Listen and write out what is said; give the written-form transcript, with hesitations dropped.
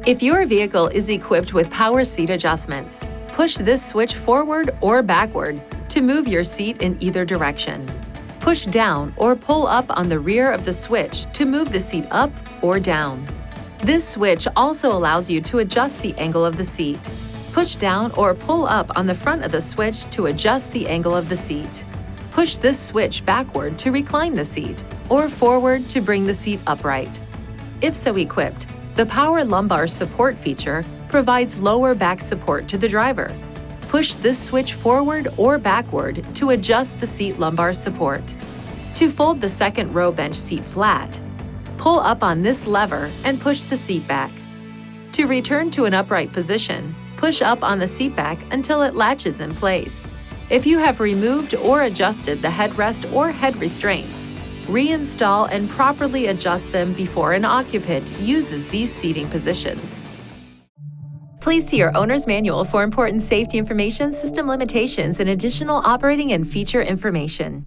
If your vehicle is equipped with power seat adjustments, push this switch forward or backward to move your seat in either direction. Push down or pull up on the rear of the switch to move the seat up or down. This switch also allows you to adjust the angle of the seat. Push down or pull up on the front of the switch to adjust the angle of the seat. Push this switch backward to recline the seat, or forward to bring the seat upright. If so equipped, the Power Lumbar Support feature provides lower back support to the driver. Push this switch forward or backward to adjust the seat lumbar support. To fold the second row bench seat flat, pull up on this lever and push the seat back. To return to an upright position, push up on the seat back until it latches in place. If you have removed or adjusted the headrest or head restraints, reinstall and properly adjust them before an occupant uses these seating positions. Please see your owner's manual for important safety information, system limitations, and additional operating and feature information.